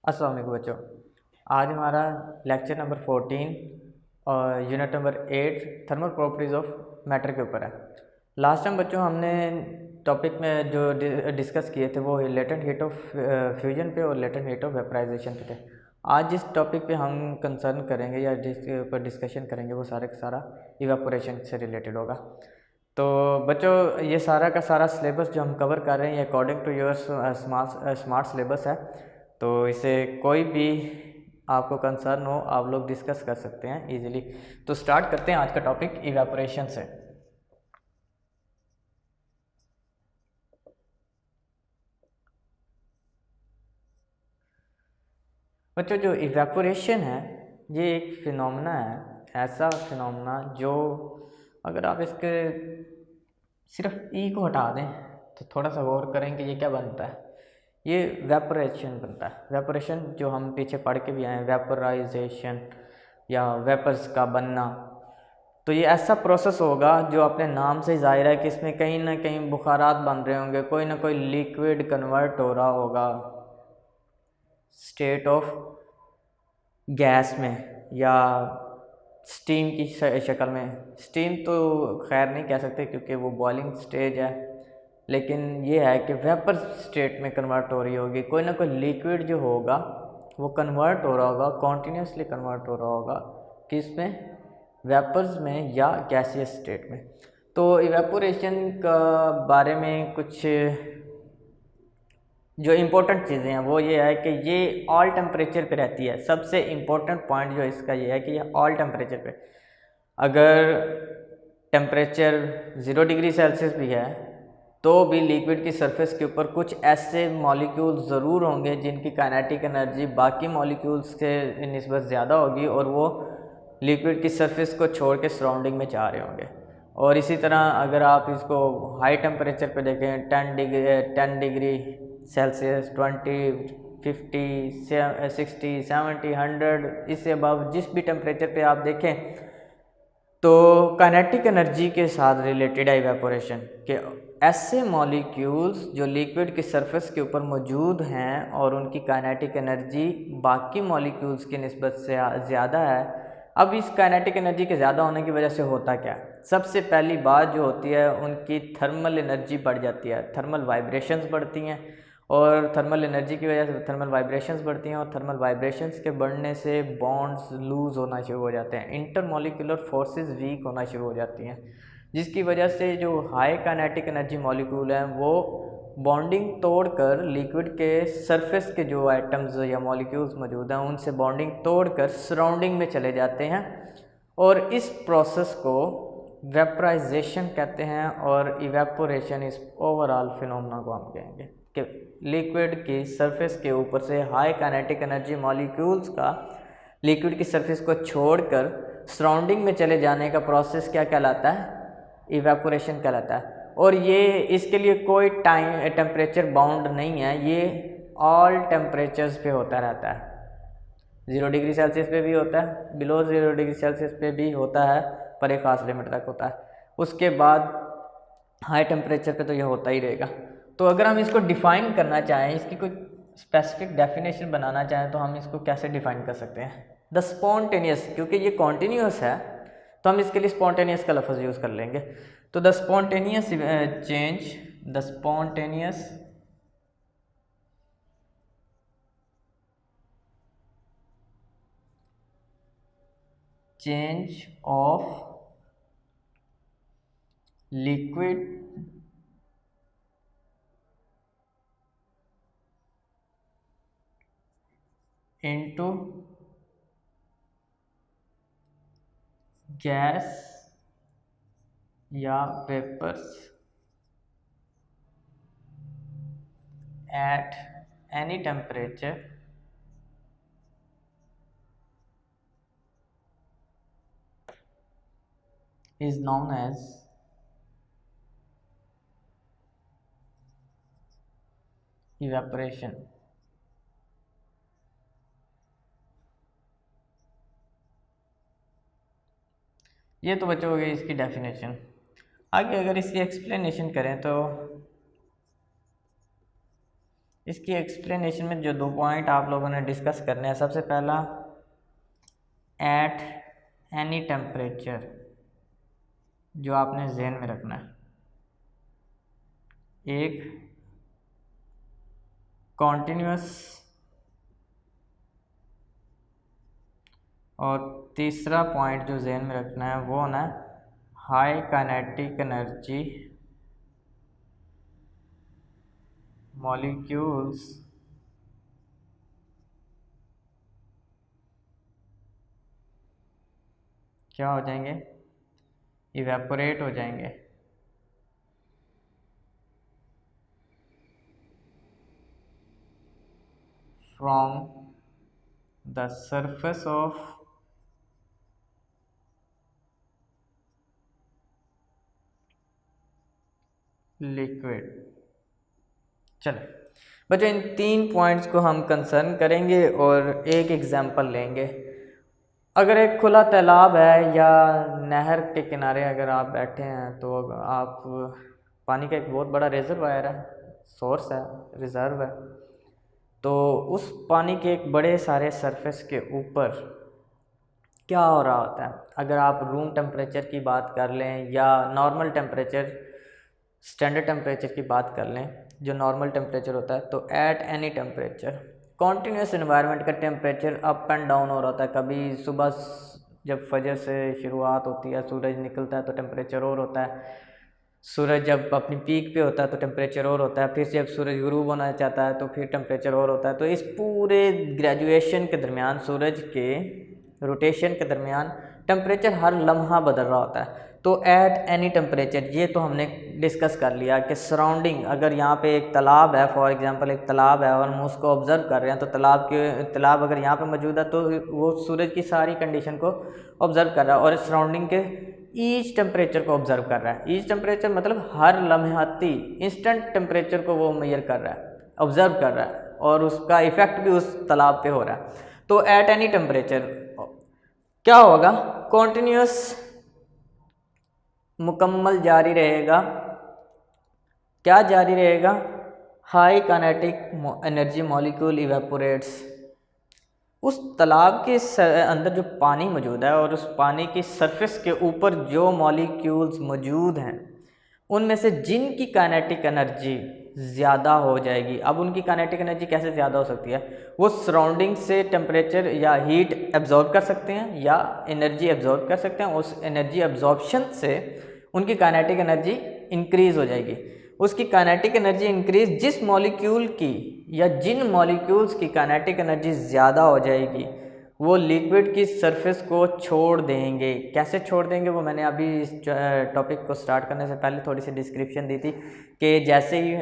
अस्सलाम वालेकुम बच्चों। आज हमारा लेक्चर नंबर 14 और unit number 8 thermal properties of matter के ऊपर है। लास्ट टाइम बच्चों हमने टॉपिक में जो डिस्कस किए थे वो लेटेंट हीट ऑफ फ्यूजन पे और लेटेंट हीट ऑफ वेपराइजेशन पे थे। आज जिस टॉपिक पे हम कंसर्न करेंगे या जिसके ऊपर डिस्कशन करेंगे वो सारा का सारा इवेपोरेशन से रिलेटेड होगा। तो बच्चों ये सारा का सारा सिलेबस जो हम कवर कर रहे हैं ये according to your smart syllabus है, तो इसे कोई भी आपको कंसर्न हो आप लोग डिस्कस कर सकते हैं इजीली। तो स्टार्ट करते हैं आज का टॉपिक इवेपोरेशन से। बच्चों जो इवेपोरेशन है ये एक फिनोमेना है, ऐसा फिनोमेना जो अगर आप इसके सिर्फ ई को हटा दें तो थोड़ा सा गौर करें कि ये क्या बनता है। ये वेपोरेशन बनता है। वेपोरेशन जो हम पीछे पढ़ के भी आए हैं, वेपोराइजेशन या वेपर्स का बनना। तो ये ऐसा प्रोसेस होगा जो अपने नाम से ज़ाहिर है कि इसमें कहीं ना कहीं बुखारात बन रहे होंगे, कोई ना कोई लिक्विड कन्वर्ट हो रहा होगा स्टेट ऑफ गैस में या स्टीम की शक्ल में। स्टीम तो खैर नहीं कह सकते क्योंकि वो बॉइलिंग स्टेज है, लेकिन ये है कि वेपर स्टेट में कन्वर्ट हो रही होगी। कोई ना कोई लिक्विड जो होगा वो कन्वर्ट हो रहा होगा, कॉन्टीन्यूसली कन्वर्ट हो रहा होगा किसमें, वेपर्स में या गैसियस स्टेट में। तो इवेपोरेशन का बारे में कुछ जो इम्पोर्टेंट चीज़ें हैं वो ये है कि ये ऑल टेम्परेचर पे रहती है। सबसे इम्पोर्टेंट पॉइंट जो इसका ये है कि ये ऑल टेम्परेचर पे, अगर टेम्परेचर 0 डिग्री सेल्सियस भी है तो भी लिक्विड की सरफेस के ऊपर कुछ ऐसे मॉलिक्यूल्स ज़रूर होंगे जिनकी काइनेटिक एनर्जी बाकी मॉलिक्यूल्स के निस्बत ज़्यादा होगी और वो लिक्विड की सरफेस को छोड़ के सराउंडिंग में जा रहे होंगे। और इसी तरह अगर आप इसको हाई टेम्परेचर पे देखें 10 डिग्री सेल्सियस, 20, 50, 60, 70, 100, इससे अबव जिस भी टेम्परेचर पे आप देखें तो काइनेटिक एनर्जी के साथ रिलेटेड है इवेपोरेशन के। ऐसे मॉलिक्यूल्स जो लिक्विड की सरफेस के ऊपर मौजूद हैं और उनकी काइनेटिक एनर्जी बाकी मॉलिक्यूल्स की निस्बत से ज़्यादा है। अब इस काइनेटिक एनर्जी के ज़्यादा होने की वजह से होता क्या है, सबसे पहली बात जो होती है उनकी थर्मल एनर्जी बढ़ जाती है, थर्मल वाइब्रेशंस बढ़ती हैं और थर्मल एनर्जी की वजह से थर्मल वाइब्रेशंस बढ़ती हैं और थर्मल वाइब्रेशंस के बढ़ने से बॉन्ड्स लूज़ होना शुरू हो जाते हैं, इंटरमॉलिक्यूलर फोर्सेस वीक होना शुरू हो जाती हैं, जिसकी वजह से जो हाई काइनेटिक एनर्जी मॉलिक्यूल हैं वो बॉन्डिंग तोड़कर लिक्विड के सरफेस के जो एटम्स या मॉलिक्यूल्स मौजूद हैं उनसे बॉन्डिंग तोड़कर सराउंडिंग में चले जाते हैं और इस प्रोसेस को वेपराइजेशन कहते हैं। और इवेपोरेशन इस ओवरऑल फिनोमेना को हम कहेंगे कि लिक्विड की सरफेस के ऊपर से हाई काइनेटिक एनर्जी मॉलिक्यूल्स का लिक्विड की सरफेस को छोड़कर सराउंडिंग में चले जाने का प्रोसेस क्या कहलाता है, इवेपोरेशन कहलाता है। और ये इसके लिए कोई टाइम टेम्परेचर बाउंड नहीं है, ये ऑल टेम्परेचर्स पे होता रहता है। 0 डिग्री सेल्सियस पे भी होता है, बिलो 0 डिग्री सेल्सियस पे भी होता है, पर एक खास लिमिट तक होता है। उसके बाद हाई टेम्परेचर पे तो ये होता ही रहेगा। तो अगर हम इसको डिफ़ाइन करना चाहें, इसकी कोई स्पेसिफिक डेफिनेशन बनाना चाहें तो हम इसको कैसे डिफ़ाइन कर सकते हैं, द स्पॉन्टेनियस, क्योंकि ये कॉन्टीन्यूस है तो हम इसके लिए स्पॉन्टेनियस का लफ्ज़ यूज़ कर लेंगे। तो the spontaneous change, the spontaneous change of liquid into gas या vapours at any temperature is known as evaporation। ये तो बच्चों हो गई इसकी डेफिनेशन। आगे अगर इसकी एक्सप्लेनेशन करें तो इसकी एक्सप्लेनेशन में जो 2 पॉइंट आप लोगों ने डिस्कस करने हैं, सबसे पहला एट एनी टेम्परेचर, जो आपने ज़हन में रखना है। एक कॉन्टिन्यूस और तीसरा पॉइंट जो ज़हन में रखना है वो ना हाई काइनेटिक एनर्जी मॉलिक्यूल्स क्या हो जाएंगे, इवेपोरेट हो जाएंगे from the surface of liquid. चलो बच्चों, इन 3 पॉइंट्स को हम कंसर्न करेंगे और एक एग्जांपल लेंगे। अगर एक खुला तालाब है या नहर के किनारे अगर आप बैठे हैं तो आप पानी का एक बहुत बड़ा रिजर्वायर है, सोर्स है, रिज़र्व है, तो उस पानी के एक बड़े सारे सरफेस के ऊपर क्या हो रहा होता है। अगर आप रूम टेम्परेचर की बात कर लें या नॉर्मल टेम्परेचर, स्टैंडर्ड टेम्परेचर की बात कर लें, जो नॉर्मल टेम्परेचर होता है, तो at any temperature continuous environment का टेम्परेचर अप एंड डाउन हो रहा होता है। कभी सुबह जब फजर से शुरुआत होती है, सूरज निकलता है तो टेम्परेचर और होता है, सूरज जब अपनी पीक पे होता है तो टेम्परेचर और होता है, फिर जब सूरज गुरूब होना चाहता है तो फिर टेम्परेचर और होता है। तो इस पूरे ग्रेजुएशन के दरमियान, सूरज के रोटेशन के दरमियान टेम्परेचर हर लम्हा बदल रहा होता है। तो एट एनी टेम्परेचर, ये तो हमने डिस्कस कर लिया कि सराउंडिंग, अगर यहाँ पे एक तालाब है, फॉर एग्जांपल एक तालाब है और हम उसको ऑब्ज़र्व कर रहे हैं, तो तालाब अगर यहाँ पे मौजूद है तो वो सूरज की सारी कंडीशन को ऑब्ज़र्व कर रहा है और सराउंडिंग के ईच टेम्परेचर को ऑब्ज़र्व कर रहा है। ईच टेम्परेचर मतलब हर लम्हाती इंस्टेंट टेम्परेचर को वो मेजर कर रहा है, ऑब्ज़र्व कर रहा है, और उसका इफ़ेक्ट भी उस तालाब पे हो रहा है। तो एट एनी टेम्परेचर क्या होगा, कॉन्टिन्यूस मुकम्मल जारी रहेगा। क्या जारी रहेगा, high kinetic energy molecule evaporates. उस तालाब के अंदर जो पानी मौजूद है और उस पानी की सरफेस के ऊपर जो मॉलिक्यूल्स मौजूद हैं, उनमें से जिनकी काइनेटिक एनर्जी ज़्यादा हो जाएगी। अब उनकी काइनेटिक एनर्जी कैसे ज़्यादा हो सकती है, वो सराउंडिंग से टेम्परेचर या हीट एब्जॉर्ब कर सकते हैं या एनर्जी एब्जॉर्ब कर सकते हैं। उस एनर्जी एब्जॉर्प्शन से उनकी काइनेटिक एनर्जी इंक्रीज़ हो जाएगी। उसकी काइनेटिक एनर्जी इंक्रीज जिस मॉलिक्यूल की या जिन मॉलिक्यूल्स की काइनेटिक एनर्जी ज़्यादा हो जाएगी, वो लिक्विड की सरफेस को छोड़ देंगे। कैसे छोड़ देंगे, वो मैंने अभी इस टॉपिक को स्टार्ट करने से पहले थोड़ी सी डिस्क्रिप्शन दी थी कि जैसे ही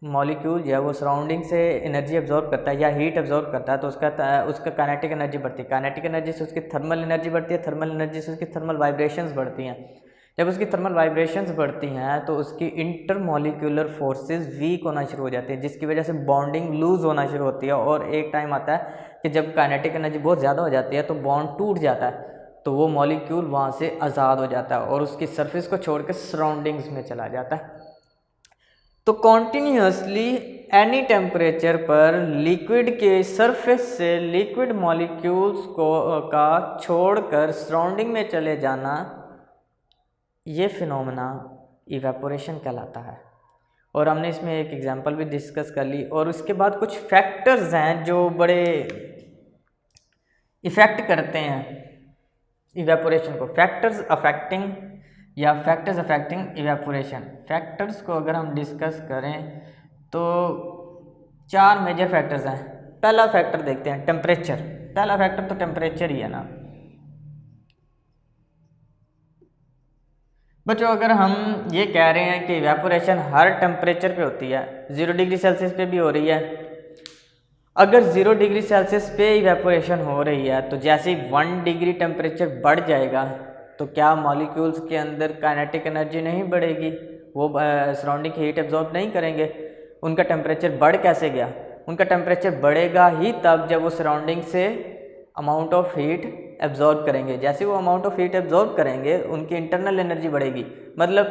मॉलिक्यूल जो है वो सराउंडिंग से एनर्जी एब्जॉर्ब करता है या हीट एब्जॉर्ब करता है तो उसका काइनेटिक एनर्जी बढ़ती है। काइनेटिक एनर्जी से उसकी थर्मल एनर्जी बढ़ती है, थर्मल एनर्जी से उसकी थर्मल वाइब्रेशंस बढ़ती हैं। जब उसकी थर्मल वाइब्रेशंस बढ़ती हैं तो उसकी इंटरमॉलिक्यूलर फोर्सेस वीक होना शुरू हो जाती है, जिसकी वजह से बॉन्डिंग लूज़ होना शुरू होती है। और एक टाइम आता है कि जब काइनेटिक एनर्जी बहुत ज़्यादा हो जाती है तो बॉन्ड टूट जाता है, तो वो मॉलिक्यूल वहाँ से आज़ाद हो जाता है और उसकी सरफेस को छोड़ के सराउंडिंग्स में चला जाता है। तो कॉन्टीन्यूसली एनी टेम्परेचर पर लिक्विड के सरफेस से लिक्विड मॉलिक्यूल्स का छोड़कर सराउंडिंग में चले जाना, ये फिनोमेना इवेपोरेशन कहलाता है। और हमने इसमें एक एग्जांपल भी डिस्कस कर ली। और उसके बाद कुछ फैक्टर्स हैं जो बड़े इफ़ेक्ट करते हैं इवेपोरेशन को। Factors affecting evaporation. फैक्टर्स को अगर हम डिस्कस करें तो 4 मेजर फैक्टर्स हैं। पहला फैक्टर देखते हैं, टेम्परेचर। पहला फैक्टर तो टेम्परेचर ही है ना बच्चों। अगर हम ये कह रहे हैं कि इवेपोरेशन हर टेम्परेचर पे होती है, 0 डिग्री सेल्सियस पे भी हो रही है, अगर 0 डिग्री सेल्सियस पे इवेपोरेशन हो रही है तो जैसे ही 1 डिग्री टेम्परेचर बढ़ जाएगा तो क्या मॉलिक्यूल्स के अंदर काइनेटिक एनर्जी नहीं बढ़ेगी, वो सराउंडिंग हीट एब्जॉर्ब नहीं करेंगे। उनका टेम्परेचर बढ़ कैसे गया, उनका टेम्परेचर बढ़ेगा ही तब जब वो सराउंडिंग से अमाउंट ऑफ हीट एब्जॉर्ब करेंगे। जैसे वो अमाउंट ऑफ हीट एब्जॉर्ब करेंगे उनकी इंटरनल एनर्जी बढ़ेगी। मतलब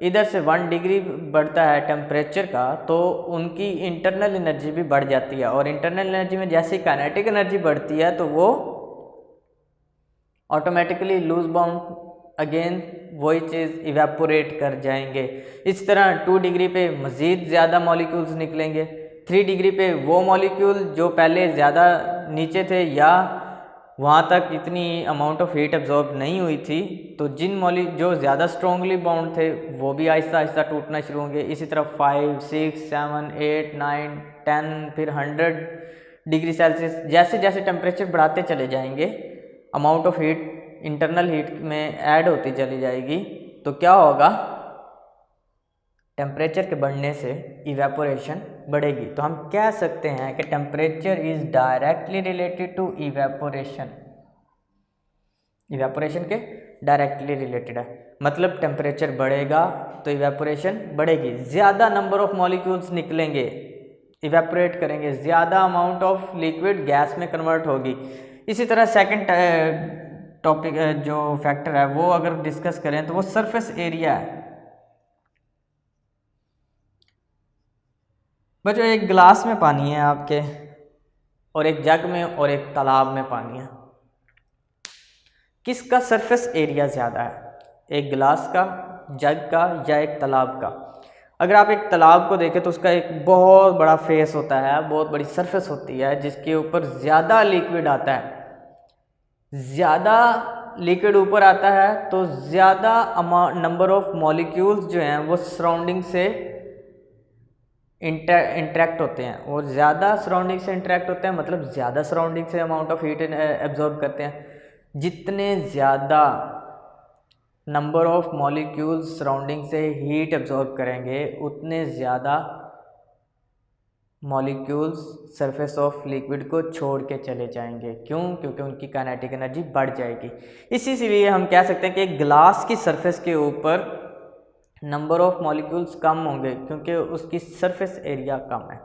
इधर से 1 डिग्री बढ़ता है टेम्परेचर का तो उनकी इंटरनल एनर्जी भी बढ़ जाती है, और इंटरनल एनर्जी में जैसे काइनेटिक एनर्जी बढ़ती है तो वो ऑटोमेटिकली लूज बाउंड अगेन वही चीज़ इवेपोरेट कर जाएंगे। इस तरह 2 डिग्री पे मज़ीद ज़्यादा मॉलिक्यूल्स निकलेंगे, 3 डिग्री पे वो मॉलिक्यूल जो पहले ज़्यादा नीचे थे या वहाँ तक इतनी अमाउंट ऑफ हीट एब्जॉर्ब नहीं हुई थी, तो जो ज़्यादा स्ट्रॉन्गली बाउंड थे वो भी आहिस्ता आहिस्ता टूटना शुरू होंगे। इसी तरह 5, 6, 7, 8, 9, 10 फिर 100 डिग्री सेल्सियस जैसे जैसे टेम्परेचर बढ़ाते चले जाएंगे, amount of heat internal heat में ऐड होती चली जाएगी, तो क्या होगा, टेम्परेचर के बढ़ने से इवेपोरेशन बढ़ेगी। तो हम कह सकते हैं कि temperature is directly related to evaporation, evaporation के डायरेक्टली रिलेटेड है। मतलब टेम्परेचर बढ़ेगा तो इवेपोरेशन बढ़ेगी, ज़्यादा नंबर ऑफ मॉलिक्यूल्स निकलेंगे, इवेपोरेट करेंगे, ज़्यादा अमाउंट ऑफ लिक्विड गैस में कन्वर्ट होगी। इसी तरह सेकंड टॉपिक जो फैक्टर है वो अगर डिस्कस करें तो वो सरफेस एरिया है। बच्चों एक गिलास में पानी है आपके, और एक जग में और एक तालाब में पानी है, किसका सरफेस एरिया ज़्यादा है, एक गिलास का, जग का या एक तालाब का? अगर आप एक तालाब को देखें तो उसका एक बहुत बड़ा फेस होता है, बहुत बड़ी सरफेस होती है जिसके ऊपर ज़्यादा लिक्विड आता है। ज़्यादा लिक्विड ऊपर आता है तो ज़्यादा नंबर ऑफ मॉलिक्यूल्स जो हैं वो सराउंडिंग से इंटरेक्ट होते हैं, और ज़्यादा सराउंडिंग से इंटरेक्ट होते हैं मतलब ज़्यादा सराउंडिंग से अमाउंट ऑफ हीट एब्जॉर्ब करते हैं। जितने ज़्यादा नंबर ऑफ मॉलिक्यूल्स सराउंडिंग से हीट एब्जॉर्ब करेंगे उतने ज़्यादा मॉलिक्यूल्स सरफेस ऑफ लिक्विड को छोड़ के चले जाएंगे। क्यों? क्योंकि उनकी काइनेटिक एनर्जी बढ़ जाएगी। इसी से लिए हम कह सकते हैं कि ग्लास की सरफेस के ऊपर नंबर ऑफ मॉलिक्यूल्स कम होंगे क्योंकि उसकी सरफेस एरिया कम है।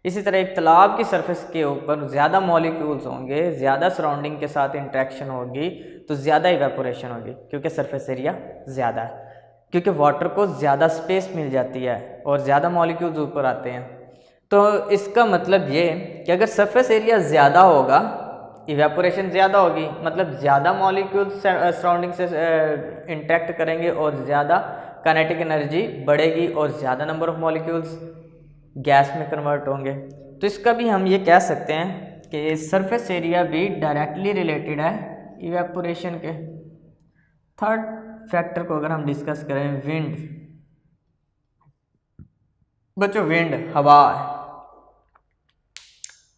इसी तरह एक तालाब की सरफेस के ऊपर ज़्यादा मॉलिक्यूल्स होंगे, ज़्यादा सराउंडिंग के साथ इंटरेक्शन होगी तो ज़्यादा इवेपोरेशन होगी क्योंकि सरफेस एरिया ज़्यादा है, क्योंकि वाटर को ज़्यादा स्पेस मिल जाती है और ज़्यादा मॉलिक्यूल्स ऊपर आते हैं। तो इसका मतलब ये कि अगर सरफेस एरिया ज़्यादा होगा इवेपोरेशन ज़्यादा होगी, मतलब ज़्यादा मॉलिक्यूल्स सराउंडिंग से इंटरेक्ट करेंगे और ज़्यादा काइनेटिक एनर्जी बढ़ेगी और ज़्यादा नंबर ऑफ मॉलिक्यूल्स गैस में कन्वर्ट होंगे। तो इसका भी हम ये कह सकते हैं कि सरफेस एरिया भी डायरेक्टली रिलेटेड है इवेपोरेशन के। थर्ड फैक्टर को अगर हम डिस्कस करें, विंड। बच्चों विंड हवा है।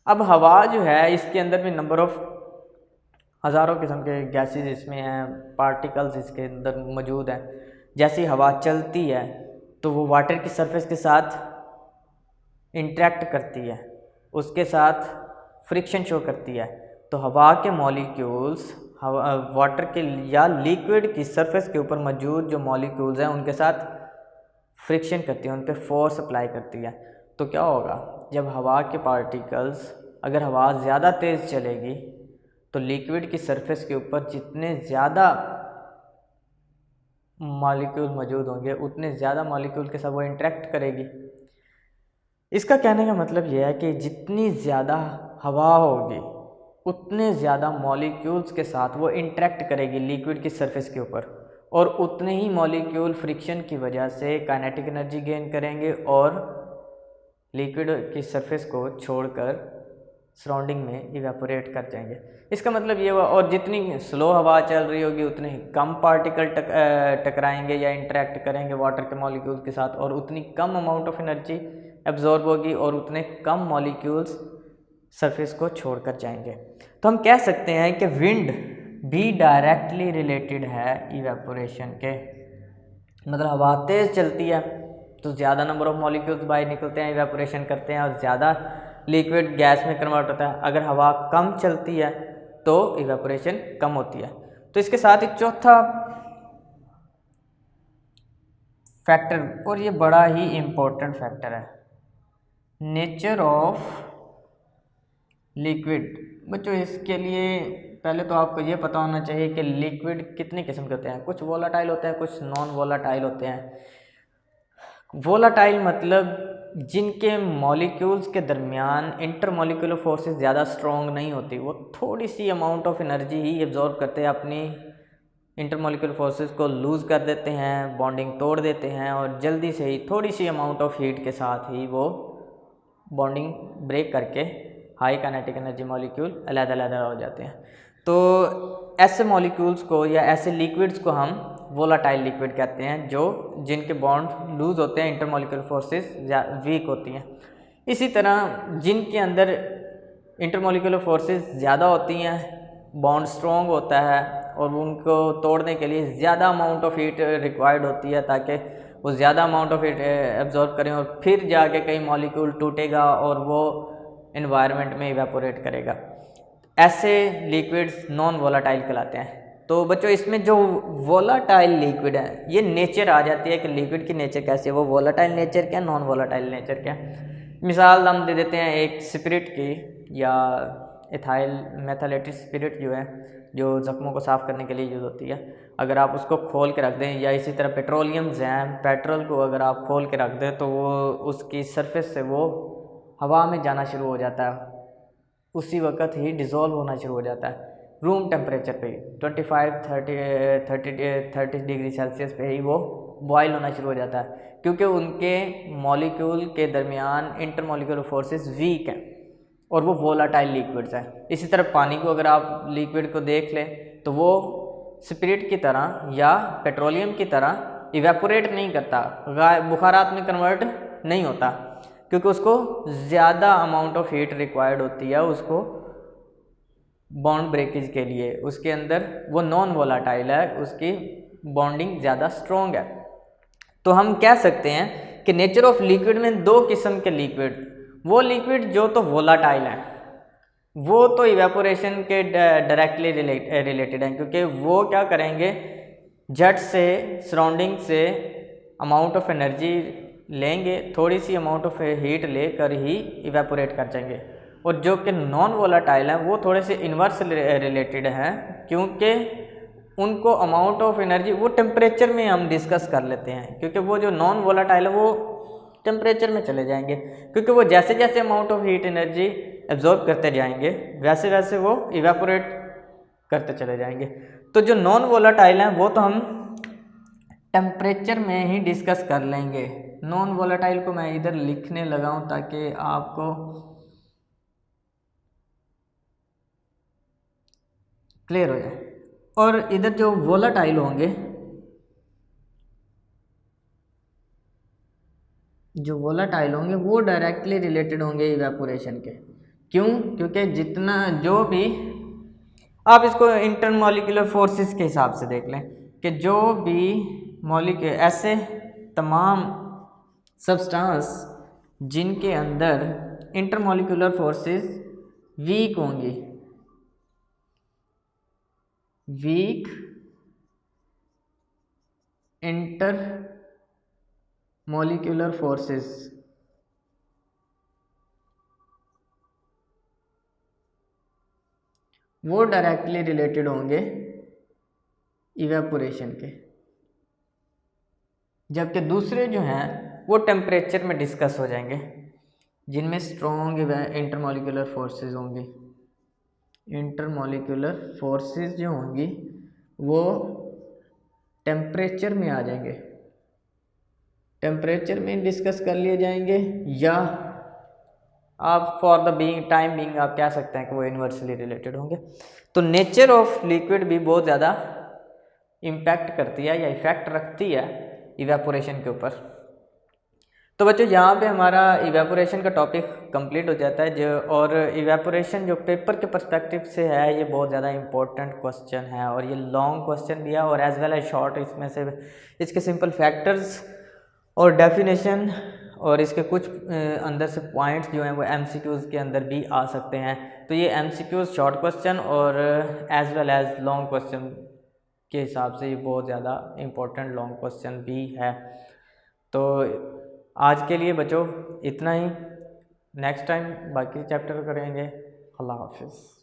अब हवा जो है इसके अंदर भी नंबर ऑफ हज़ारों किस्म के गैसेस इसमें हैं, पार्टिकल्स इसके अंदर मौजूद हैं। जैसी हवा चलती है तो वो वाटर की सरफेस के साथ इंटरेक्ट करती है, उसके साथ फ्रिक्शन शो करती है। तो हवा के मॉलिक्यूल्स वाटर के या लिक्विड की सरफेस के ऊपर मौजूद जो मॉलिक्यूल्स हैं उनके साथ फ्रिक्शन करती है, उन पर फोर्स अप्लाई करती है। तो क्या होगा, जब हवा के पार्टिकल्स, अगर हवा ज़्यादा तेज़ चलेगी तो लिक्विड की सरफेस के ऊपर जितने ज़्यादा मॉलिक्यूल मौजूद होंगे उतने ज़्यादा मॉलिक्यूल के साथ वो इंटरेक्ट करेगी। इसका कहने का मतलब यह है कि जितनी ज़्यादा हवा होगी उतने ज़्यादा मॉलिक्यूल्स के साथ वो इंटरेक्ट करेगी लिक्विड की सरफेस के ऊपर, और उतने ही मॉलिक्यूल फ्रिक्शन की वजह से काइनेटिक एनर्जी गेन करेंगे और लिक्विड की सरफेस को छोड़कर सराउंडिंग में इवेपोरेट कर जाएंगे। इसका मतलब ये हुआ, और जितनी स्लो हवा चल रही होगी उतने ही कम पार्टिकल टकराएंगे या इंटरेक्ट करेंगे वाटर के मॉलिक्यूल्स के साथ, और उतनी कम अमाउंट ऑफ एनर्जी एब्जॉर्ब होगी और उतने कम मॉलिक्यूल्स सरफेस को छोड़कर जाएंगे। तो हम कह सकते हैं कि विंड भी डायरेक्टली रिलेटेड है इवेपोरेशन के। मतलब हवा तेज़ चलती है तो ज़्यादा नंबर ऑफ मॉलिक्यूल्स बाहर निकलते हैं, इवेपोरेशन करते हैं और ज़्यादा लिक्विड गैस में कन्वर्ट होता है। अगर हवा कम चलती है तो इवेपोरेशन कम होती है। तो इसके साथ ही चौथा फैक्टर, और ये बड़ा ही इम्पोर्टेंट फैक्टर है, नेचर ऑफ लिक्विड। बच्चों इसके लिए पहले तो आपको ये पता होना चाहिए कि लिक्विड कितने किस्म के होते हैं। कुछ वोलाटाइल होते हैं, कुछ नॉन वोलाटाइल होते हैं। वोलाटाइल मतलब जिनके मॉलिक्यूल्स के दरमियान इंटरमॉलिक्यूलर फोर्सेस ज़्यादा स्ट्रॉन्ग नहीं होती, वो थोड़ी सी अमाउंट ऑफ एनर्जी ही एब्जॉर्ब करते हैं, अपनी इंटरमॉलिक्यूलर फोर्सेस को लूज़ कर देते हैं, बॉन्डिंग तोड़ देते हैं और जल्दी से ही थोड़ी सी अमाउंट ऑफ हीट के साथ ही वो बॉन्डिंग ब्रेक करके हाई काइनेटिक एनर्जी मॉलिक्यूल अलग-अलग हो जाते हैं। तो ऐसे मॉलिक्यूल्स को या ऐसे लिक्विड्स को हम वोलाटाइल लिक्विड कहते हैं, जो जिनके बॉन्ड लूज़ होते हैं, इंटरमॉलिक्यूलर फोर्सेस वीक होती हैं। इसी तरह जिनके अंदर इंटरमॉलिक्यूलर फोर्सेस ज़्यादा होती हैं, बॉन्ड स्ट्रॉन्ग होता है और उनको तोड़ने के लिए ज़्यादा अमाउंट ऑफ हीट रिक्वायर्ड होती है ताकि वो ज़्यादा अमाउंट ऑफ हीट एब्जॉर्ब करें और फिर जाके कई मॉलिक्यूल टूटेगा और वो एनवायरनमेंट में इवेपोरेट करेगा। ऐसे लिक्विड्स नॉन वोलाटाइल कहलाते हैं। तो बच्चों इसमें जो वोलाटाइल लिक्विड है, ये नेचर आ जाती है कि लिक्विड की नेचर कैसी है, वो वोलाटाइल नेचर क्या, नॉन वोलाटाइल नेचर क्या। मिसाल हम दे देते हैं एक स्पिरिट की, या इथाइल मेथालेटेड स्पिरिट जो है, जो ज़ख्मों को साफ़ करने के लिए यूज़ होती है। अगर आप उसको खोल के रख दें, या इसी तरह पेट्रोलियम्स हैं, पेट्रोल को अगर आप खोल के रख दें तो वो उसकी सरफेस से वो हवा में जाना शुरू हो जाता है, उसी वक्त ही डिज़ोल्व होना शुरू हो जाता है रूम टेम्परेचर पे ही 25-30 डिग्री सेल्सियस पे ही वो बॉयल होना शुरू हो जाता है, क्योंकि उनके मॉलिक्यूल के दरमियान इंटरमॉलिक्यूलर फोर्सेस वीक हैं और वो वोलाटाइल लिक्विड्स हैं। इसी तरह पानी को अगर आप लिक्विड को देख लें तो वो स्पिरिट की तरह या पेट्रोलियम की तरह इवेपोरेट नहीं करता, बुखारात में कन्वर्ट नहीं होता, क्योंकि उसको ज़्यादा अमाउंट ऑफ हीट रिक्वायर्ड होती है उसको बॉन्ड ब्रेकेज के लिए। उसके अंदर वो नॉन वोलाटाइल है, उसकी बॉन्डिंग ज़्यादा स्ट्रॉन्ग है। तो हम कह सकते हैं कि नेचर ऑफ लिक्विड में दो किस्म के लिक्विड, वो लिक्विड जो तो वोलाटाइल हैं, वो तो इवेपोरेशन के डायरेक्टली रिलेटेड हैं, क्योंकि वो क्या करेंगे, झट से सराउंडिंग से अमाउंट ऑफ एनर्जी लेंगे, थोड़ी सी अमाउंट ऑफ हीट लेकर ही इवेपोरेट कर जाएंगे। और जो कि नॉन वोलाटाइल हैं वो थोड़े से इन्वर्स रिलेटेड हैं, क्योंकि उनको अमाउंट ऑफ एनर्जी वो टेम्परेचर में हम डिस्कस कर लेते हैं, क्योंकि वो जो नॉन वोलाटाइल है वो टेम्परेचर में चले जाएंगे, क्योंकि वो जैसे जैसे amount of heat energy absorb करते जाएंगे वैसे वैसे वो इवेपोरेट करते चले जाएंगे। तो जो नॉन वोलाटाइल हैं वो तो हम टेम्परेचर में ही डिस्कस कर लेंगे। नॉन वोलाटाइल को मैं इधर लिखने लगा हूँ ताकि आपको क्लियर हो जाए। और इधर जो वोलाटाइल होंगे, वो डायरेक्टली रिलेटेड होंगे इवेपोरेशन के। क्यों? क्योंकि जितना जो भी आप इसको इंटरमॉलिक्यूलर फोर्सेस के हिसाब से देख लें कि जो भी मॉलिक्यूल ऐसे तमाम सब्सटेंस जिनके अंदर इंटरमॉलिक्यूलर फोर्सेस वीक होंगी, वीक इंटर मॉलिक्यूलर फोर्सेस, वो डायरेक्टली रिलेटेड होंगे इवेपोरेशन के, जबकि दूसरे जो हैं वो टेम्परेचर में डिस्कस हो जाएंगे, जिनमें स्ट्रॉन्ग इंटरमॉलिक्यूलर फोर्सेस होंगी। इंटरमॉलिक्यूलर फोर्सेस जो होंगी वो टेम्परेचर में आ जाएंगे, टेम्परेचर में डिस्कस कर लिए जाएंगे, या आप फॉर द टाइम बीइंग आप कह सकते हैं कि वो इन्वर्सली रिलेटेड होंगे। तो नेचर ऑफ लिक्विड भी बहुत ज़्यादा इम्पैक्ट करती है या इफ़ेक्ट रखती है इवेपोरेशन के ऊपर। तो बच्चों यहाँ पे हमारा इवेपोरेशन का टॉपिक कंप्लीट हो जाता है। जो और इवेपोरेशन जो पेपर के पर्सपेक्टिव से है ये बहुत ज़्यादा इम्पोर्टेंट क्वेश्चन है और ये लॉन्ग क्वेश्चन भी है और एज वेल एज शॉर्ट। इसमें से इसके सिंपल फैक्टर्स और डेफिनेशन और इसके कुछ अंदर से पॉइंट्स जो हैं वो एमसीक्यूज़ के अंदर भी आ सकते हैं। तो ये एमसीक्यूज़ शॉर्ट क्वेश्चन और as well as long question के हिसाब से ये बहुत ज़्यादा इम्पोर्टेंट लॉन्ग क्वेश्चन भी है। तो आज के लिए बच्चों इतना ही, नेक्स्ट टाइम बाकी चैप्टर करेंगे। अल्लाह हाफिज़।